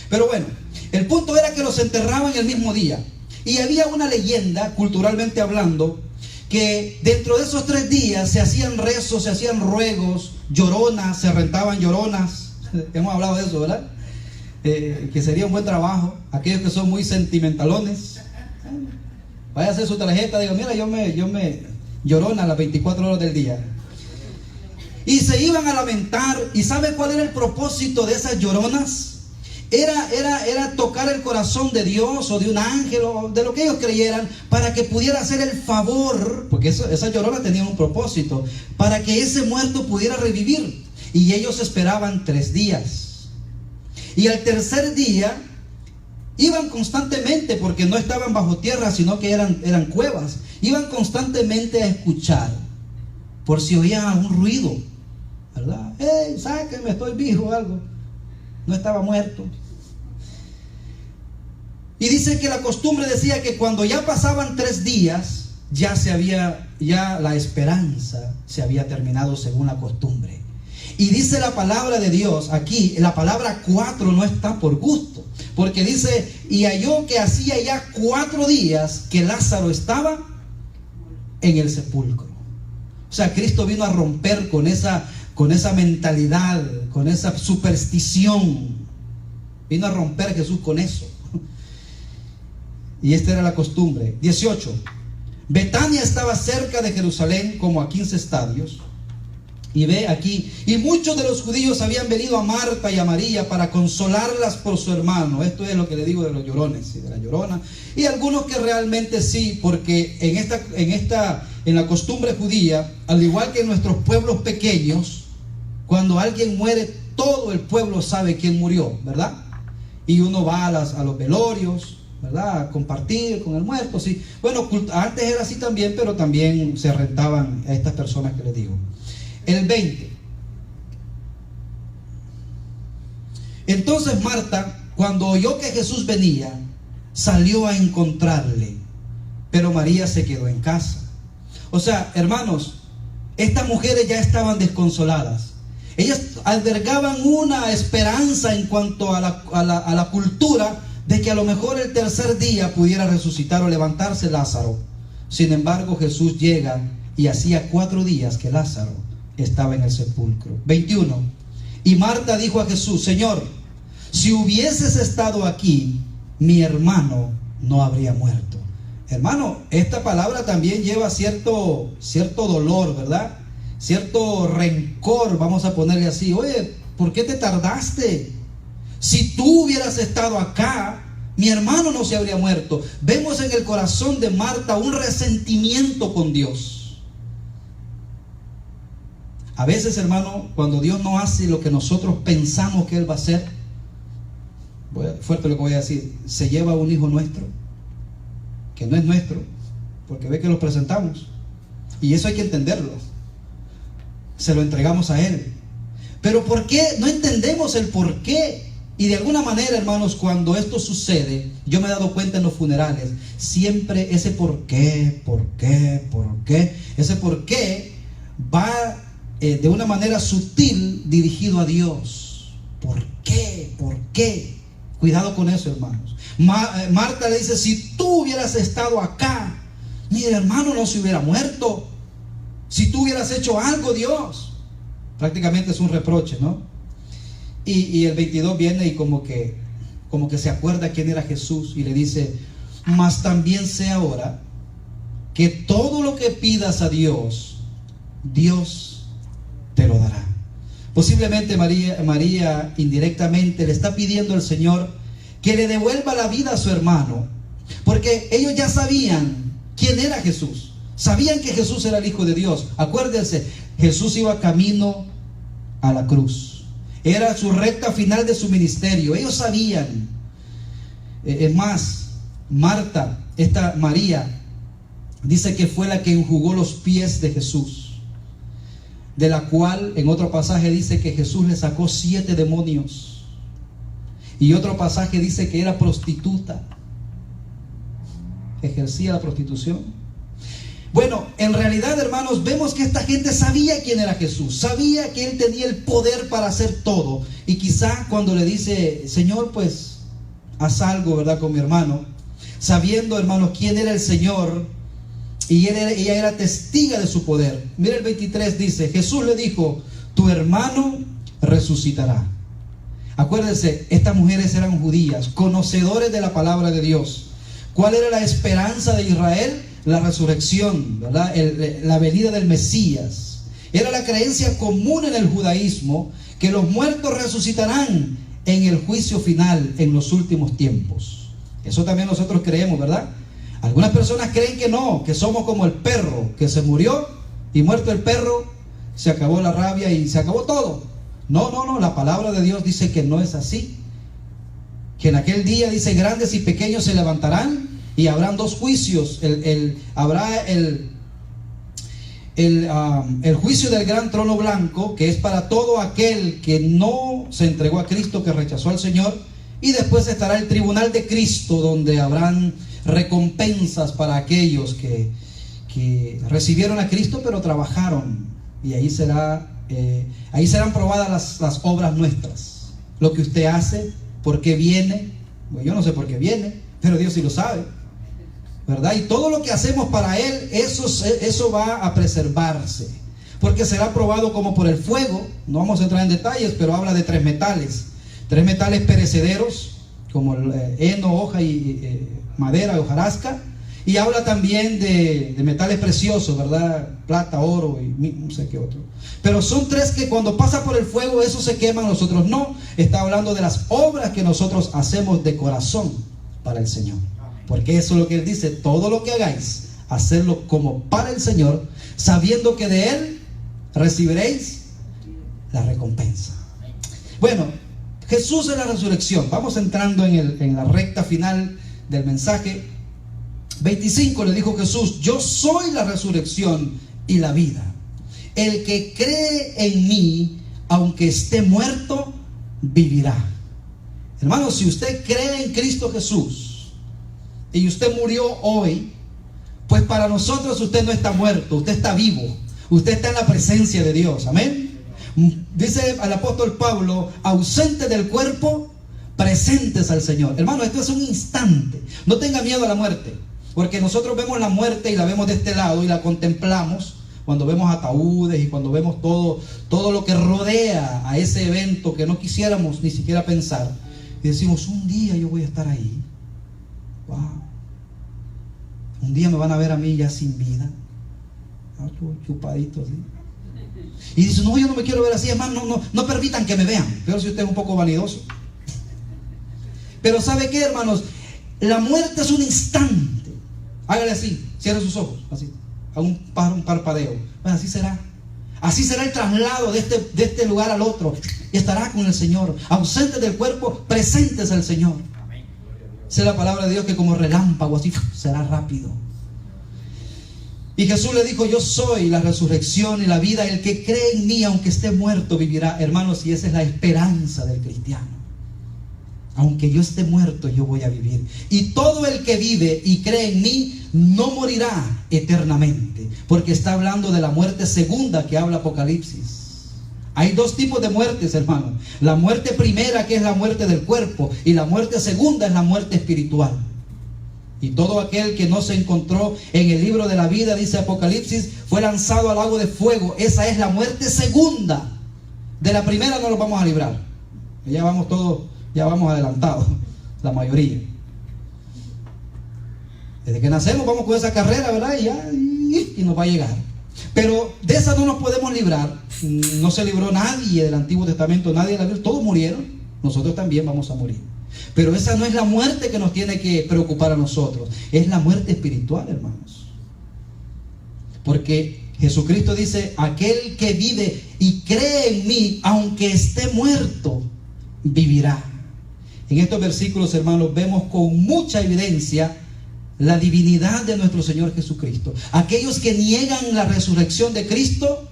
Pero bueno, el punto era que los enterraban el mismo día. Y había una leyenda, culturalmente hablando, que dentro de esos 3 días se hacían rezos, se hacían ruegos, lloronas, se rentaban lloronas. Hemos hablado de eso, ¿verdad? Que sería un buen trabajo. Aquellos que son muy sentimentalones, vaya a hacer su tarjeta, digo, mira, yo me llorona las 24 horas del día. Y se iban a lamentar. ¿Y sabe cuál era el propósito de esas lloronas? Era tocar el corazón de Dios o de un ángel o de lo que ellos creyeran, para que pudiera hacer el favor, porque esa llorona tenía un propósito, para que ese muerto pudiera revivir. Y ellos esperaban 3 días. Y al tercer día iban constantemente, porque no estaban bajo tierra, sino que eran cuevas. Iban constantemente a escuchar, por si oían algún ruido, ¿verdad? ¡Hey, sáquenme, estoy vivo! Algo. No estaba muerto. Y dice que la costumbre decía que cuando ya pasaban 3 días, ya la esperanza se había terminado según la costumbre. Y dice la palabra de Dios aquí, la palabra 4 no está por gusto, porque dice, y halló que hacía ya 4 días que Lázaro estaba en el sepulcro. O sea, Cristo vino a romper con esa mentalidad, con esa superstición. Vino a romper Jesús con eso. Y esta era la costumbre. 18. Betania estaba cerca de Jerusalén, como a 15 estadios. Y ve aquí, y muchos de los judíos habían venido a Marta y a María para consolarlas por su hermano. Esto es lo que le digo de los llorones y de la llorona. Y algunos que realmente sí, porque en la costumbre judía, al igual que en nuestros pueblos pequeños, cuando alguien muere, todo el pueblo sabe quién murió, ¿verdad? Y uno va a los velorios, ¿verdad? A compartir con el muerto, sí. Bueno, antes era así también, pero también se rentaban a estas personas que les digo. El 20. Entonces Marta, cuando oyó que Jesús venía, salió a encontrarle, pero María se quedó en casa. O sea, hermanos, estas mujeres ya estaban desconsoladas. Ellas albergaban una esperanza en cuanto a la cultura de que a lo mejor el tercer día pudiera resucitar o levantarse Lázaro. Sin embargo, Jesús llega y hacía 4 días que Lázaro estaba en el sepulcro. 21. Y Marta dijo a Jesús, Señor, si hubieses estado aquí, mi hermano no habría muerto. Hermano, esta palabra también lleva cierto dolor, ¿verdad? Cierto rencor, vamos a ponerle así. Oye, ¿por qué te tardaste? Si tú hubieras estado acá, mi hermano no se habría muerto. Vemos en el corazón de Marta un resentimiento con Dios. A veces, hermano, cuando Dios no hace lo que nosotros pensamos que Él va a hacer, fuerte lo que voy a decir, se lleva a un hijo nuestro, que no es nuestro, porque ve que lo presentamos. Y eso hay que entenderlo. Se lo entregamos a Él. Pero ¿por qué? No entendemos el por qué. Y de alguna manera, hermanos, cuando esto sucede, yo me he dado cuenta en los funerales, siempre ese por qué, ese por qué va de una manera sutil dirigido a Dios. ¿Por qué? ¿Por qué? Cuidado con eso, hermanos. Marta le dice, si tú hubieras estado acá, mi hermano no se hubiera muerto. Si tú hubieras hecho algo, Dios. Prácticamente es un reproche, ¿no? Y el 22 viene y como que se acuerda quién era Jesús y le dice: mas también sé ahora que todo lo que pidas a Dios, Dios te lo dará. Posiblemente María indirectamente le está pidiendo al Señor que le devuelva la vida a su hermano, porque ellos ya sabían quién era Jesús, sabían que Jesús era el Hijo de Dios. Acuérdense, Jesús iba camino a la cruz, era su recta final de su ministerio, ellos sabían. Es más, María dice que fue la que enjugó los pies de Jesús, de la cual en otro pasaje dice que Jesús le sacó 7 demonios, y otro pasaje dice que era prostituta, ejercía la prostitución. Bueno, en realidad, hermanos, vemos que esta gente sabía quién era Jesús, sabía que Él tenía el poder para hacer todo, y quizá cuando le dice: Señor, pues haz algo, ¿verdad?, con mi hermano, sabiendo, hermanos, quién era el Señor, y ella era testiga de su poder. Mira el 23, dice: Jesús le dijo: tu hermano resucitará. Acuérdense, estas mujeres eran judías, conocedores de la palabra de Dios. ¿Cuál era la esperanza de Israel? La resurrección, ¿verdad? La venida del Mesías. Era la creencia común en el judaísmo que los muertos resucitarán en el juicio final, en los últimos tiempos. Eso también nosotros creemos, ¿verdad? Algunas personas creen que no, que somos como el perro, que se murió y muerto el perro, se acabó la rabia y se acabó todo. No, la palabra de Dios dice que no es así. Que en aquel día, dice, grandes y pequeños se levantarán y habrán 2 juicios. Habrá el juicio del gran trono blanco, que es para todo aquel que no se entregó a Cristo, que rechazó al Señor. Y después estará el tribunal de Cristo, donde habrán recompensas para aquellos que recibieron a Cristo pero trabajaron, y ahí serán probadas las obras nuestras, lo que usted hace, por qué viene. Bueno, yo no sé por qué viene, pero Dios sí lo sabe, ¿verdad? Y todo lo que hacemos para Él, eso va a preservarse, porque será probado como por el fuego. No vamos a entrar en detalles, pero habla de 3 metales perecederos, como el heno, hoja y madera, hojarasca. Y habla también de metales preciosos, ¿verdad? Plata, oro y no sé qué otro. Pero son 3 que cuando pasa por el fuego, esos se queman, los otros no. Está hablando de las obras que nosotros hacemos de corazón para el Señor. Porque eso es lo que Él dice: todo lo que hagáis, hacerlo como para el Señor, sabiendo que de Él recibiréis la recompensa. Bueno, Jesús es la resurrección. Vamos entrando en la recta final del mensaje. 25, le dijo Jesús: yo soy la resurrección y la vida. El que cree en mí, aunque esté muerto, vivirá. Hermanos, si usted cree en Cristo Jesús y usted murió hoy, pues para nosotros usted no está muerto, usted está vivo, usted está en la presencia de Dios. Amén. Dice el apóstol Pablo: ausente del cuerpo, presentes al Señor. Hermano, esto es un instante. No tenga miedo a la muerte, porque nosotros vemos la muerte y la vemos de este lado y la contemplamos cuando vemos ataúdes y cuando vemos todo lo que rodea a ese evento que no quisiéramos ni siquiera pensar, y decimos: un día yo voy a estar ahí. Wow. Un día me van a ver a mí ya sin vida, chupadito así. Y dice: no, yo no me quiero ver así. Es más, no permitan que me vean. Pero si usted es un poco vanidoso. Pero ¿sabe qué, hermanos? La muerte es un instante. Hágale así, cierre sus ojos, así, a un parpadeo. Bueno, así será. Así será el traslado de este lugar al otro. Y estará con el Señor. Ausentes del cuerpo, presentes al Señor. Esa es la palabra de Dios, que como relámpago así será rápido. Y Jesús le dijo: yo soy la resurrección y la vida. El que cree en mí, aunque esté muerto, vivirá. Hermanos, y esa es la esperanza del cristiano. Aunque yo esté muerto, yo voy a vivir. Y todo el que vive y cree en mí no morirá eternamente. Porque está hablando de la muerte segunda que habla Apocalipsis. Hay 2 tipos de muertes, hermano. La muerte primera, que es la muerte del cuerpo, y la muerte segunda es la muerte espiritual. Y todo aquel que no se encontró en el libro de la vida, dice Apocalipsis, fue lanzado al lago de fuego. Esa es la muerte segunda. De la primera no nos vamos a librar. Ya vamos todos, ya vamos adelantados, la mayoría. Desde que nacemos vamos con esa carrera, ¿verdad? Y nos va a llegar. Pero de esa no nos podemos librar. No se libró nadie del Antiguo Testamento, nadie de la Biblia, todos murieron. Nosotros también vamos a morir. Pero esa no es la muerte que nos tiene que preocupar a nosotros. Es la muerte espiritual, hermanos. Porque Jesucristo dice: aquel que vive y cree en mí, aunque esté muerto, vivirá. En estos versículos, hermanos, vemos con mucha evidencia la divinidad de nuestro Señor Jesucristo. Aquellos que niegan la resurrección de Cristo,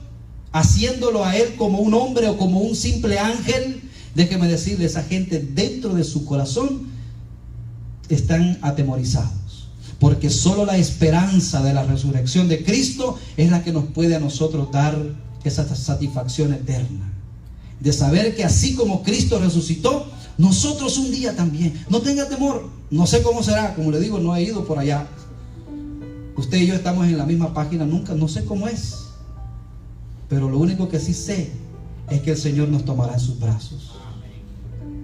haciéndolo a Él como un hombre o como un simple ángel, déjeme decirle, esa gente dentro de su corazón están atemorizados, porque solo la esperanza de la resurrección de Cristo es la que nos puede a nosotros dar esa satisfacción eterna, de saber que así como Cristo resucitó, nosotros un día también. No tenga temor. No sé cómo será, como le digo, no he ido por allá. Usted y yo estamos en la misma página, nunca, no sé cómo es. Pero lo único que sí sé es que el Señor nos tomará en sus brazos.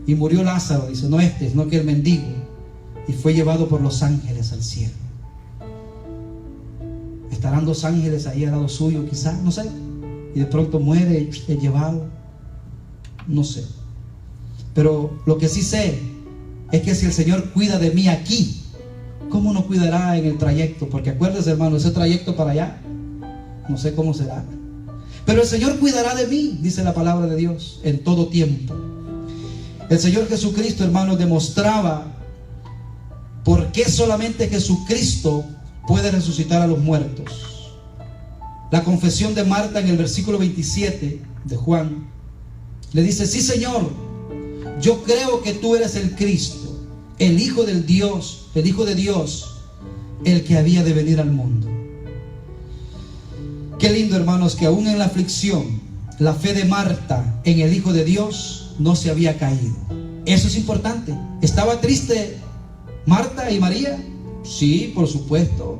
Y murió Lázaro, dice, no este, sino que el mendigo, y fue llevado por los ángeles al cielo. Estarán 2 ángeles ahí al lado suyo, quizás, no sé. Y de pronto muere, es llevado. No sé. Pero lo que sí sé es que si el Señor cuida de mí aquí, ¿cómo nos cuidará en el trayecto? Porque acuérdense, hermano, ese trayecto para allá, no sé cómo será. Pero el Señor cuidará de mí, dice la palabra de Dios, en todo tiempo. El Señor Jesucristo, hermano, demostraba por qué solamente Jesucristo puede resucitar a los muertos. La confesión de Marta en el versículo 27 de Juan le dice: sí, Señor, yo creo que tú eres el Cristo, el Hijo del Dios, el Hijo de Dios, el que había de venir al mundo. Qué lindo, hermanos, que aún en la aflicción, la fe de Marta en el Hijo de Dios no se había caído. Eso es importante. ¿Estaba triste Marta y María? Sí, por supuesto.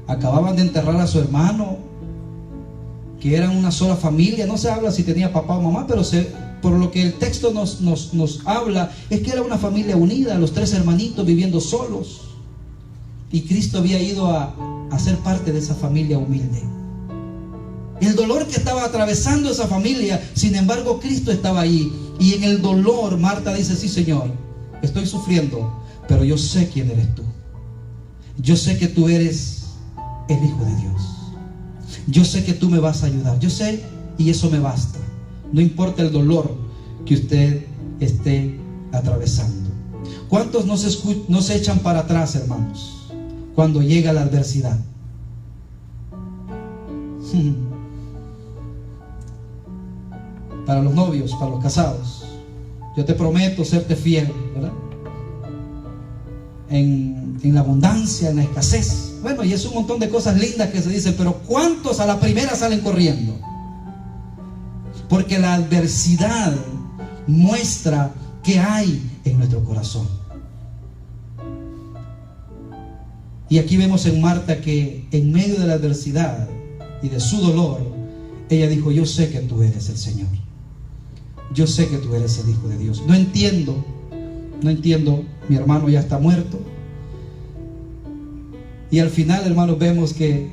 Acababan de enterrar a su hermano, que eran una sola familia. No se habla si tenía papá o mamá, pero por lo que el texto nos habla, es que era una familia unida, los 3 hermanitos viviendo solos. Y Cristo había ido a ser parte de esa familia humilde. El dolor que estaba atravesando esa familia, sin embargo, Cristo estaba ahí. Y en el dolor, Marta dice: sí, Señor, estoy sufriendo, pero yo sé quién eres tú. Yo sé que tú eres el Hijo de Dios. Yo sé que tú me vas a ayudar. Yo sé, y eso me basta. No importa el dolor que usted esté atravesando. ¿Cuántos no se echan para atrás, hermanos, cuando llega la adversidad? Para los novios, para los casados, yo te prometo serte fiel, ¿verdad? En la abundancia, en la escasez. Bueno, y es un montón de cosas lindas que se dicen, pero ¿cuántos a la primera salen corriendo? Porque la adversidad muestra qué hay en nuestro corazón. Y aquí vemos en Marta que en medio de la adversidad y de su dolor, ella dijo: yo sé que tú eres el Señor. Yo sé que tú eres el Hijo de Dios. No entiendo, mi hermano ya está muerto. Y al final, hermanos, vemos que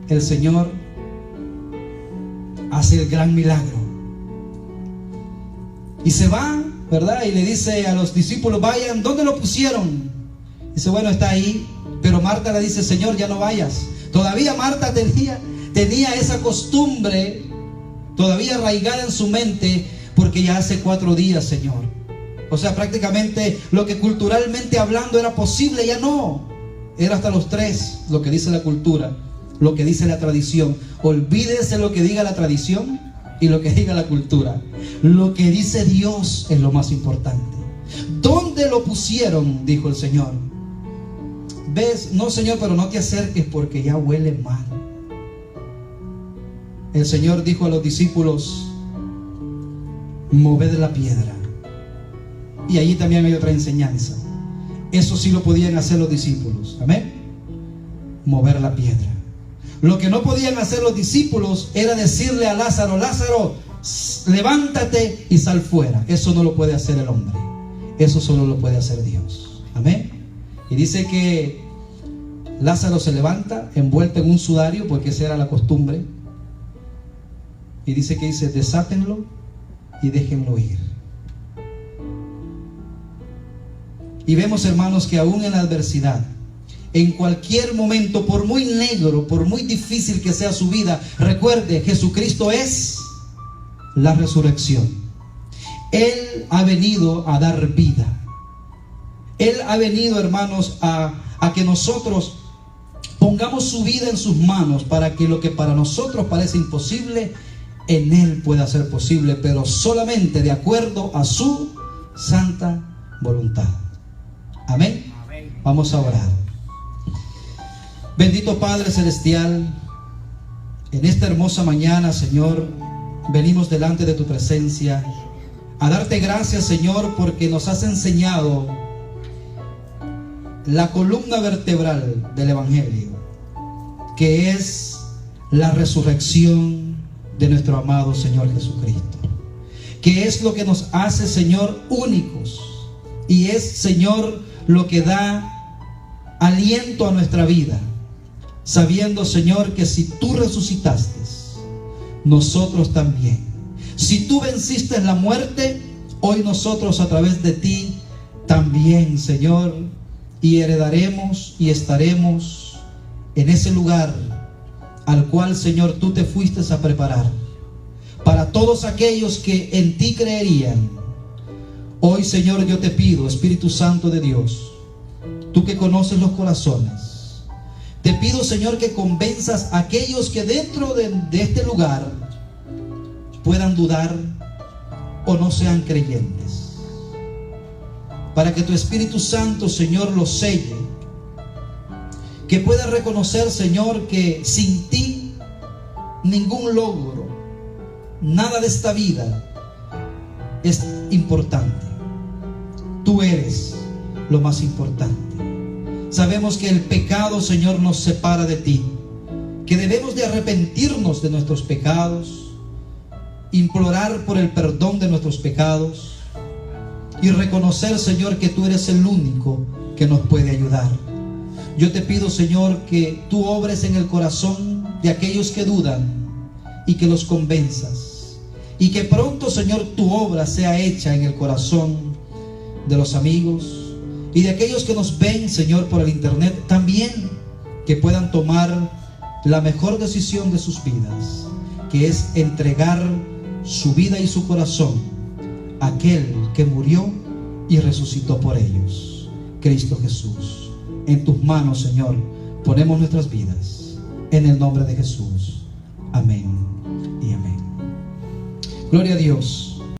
el Señor hace el gran milagro. Y se va, ¿verdad? Y le dice a los discípulos: vayan. ¿Dónde lo pusieron? Dice: bueno, está ahí. Pero Marta le dice: Señor, ya no vayas. Todavía Marta tenía esa costumbre todavía arraigada en su mente, porque ya hace 4 días, Señor. O sea, prácticamente lo que culturalmente hablando era posible, ya no. Era hasta los 3, lo que dice la cultura, lo que dice la tradición. Olvídese lo que diga la tradición y lo que diga la cultura. Lo que dice Dios es lo más importante. ¿Dónde lo pusieron?, dijo el Señor. ¿Ves? No, Señor, pero no te acerques porque ya huele mal. El Señor dijo a los discípulos: moved la piedra. Y allí también hay otra enseñanza. Eso sí lo podían hacer los discípulos. Amén. Mover la piedra. Lo que no podían hacer los discípulos era decirle a Lázaro: Lázaro, levántate y sal fuera. Eso no lo puede hacer el hombre. Eso solo lo puede hacer Dios. Amén. Y dice que Lázaro se levanta envuelto en un sudario, porque esa era la costumbre. Y dice desátenlo y déjenlo ir. Y vemos, hermanos, que aún en la adversidad, en cualquier momento, por muy negro, por muy difícil que sea su vida, recuerde, Jesucristo es la resurrección. Él ha venido a dar vida. Él ha venido, hermanos, a que nosotros pongamos su vida en sus manos, para que lo que para nosotros parece imposible, en Él pueda ser posible, pero solamente de acuerdo a su santa voluntad. Amén. Vamos a orar. Bendito Padre Celestial, en esta hermosa mañana, Señor, venimos delante de tu presencia a darte gracias, Señor, porque nos has enseñado la columna vertebral del Evangelio, que es la resurrección de nuestro amado Señor Jesucristo, que es lo que nos hace, Señor, únicos, y es, Señor, lo que da aliento a nuestra vida, sabiendo, Señor, que si tú resucitaste, nosotros también. Si tú venciste la muerte, hoy nosotros a través de ti también, Señor, y heredaremos y estaremos en ese lugar al cual, Señor, tú te fuiste a preparar para todos aquellos que en ti creerían. Hoy, Señor, yo te pido, Espíritu Santo de Dios, tú que conoces los corazones, te pido, Señor, que convenzas a aquellos que dentro de este lugar puedan dudar o no sean creyentes, para que tu Espíritu Santo, Señor, los selle, que puedan reconocer, Señor, que sin ti ningún logro, nada de esta vida es importante. Tú eres lo más importante. Sabemos que el pecado, Señor, nos separa de ti, que debemos de arrepentirnos de nuestros pecados, implorar por el perdón de nuestros pecados y reconocer, Señor, que tú eres el único que nos puede ayudar. Yo te pido, Señor, que tú obres en el corazón de aquellos que dudan y que los convenzas, y que pronto, Señor, tu obra sea hecha en el corazón de los amigos y de aquellos que nos ven, Señor, por el internet también, que puedan tomar la mejor decisión de sus vidas, que es entregar su vida y su corazón a aquel que murió y resucitó por ellos, Cristo Jesús. En tus manos, Señor, ponemos nuestras vidas, en el nombre de Jesús. Amén y amén. Gloria a Dios.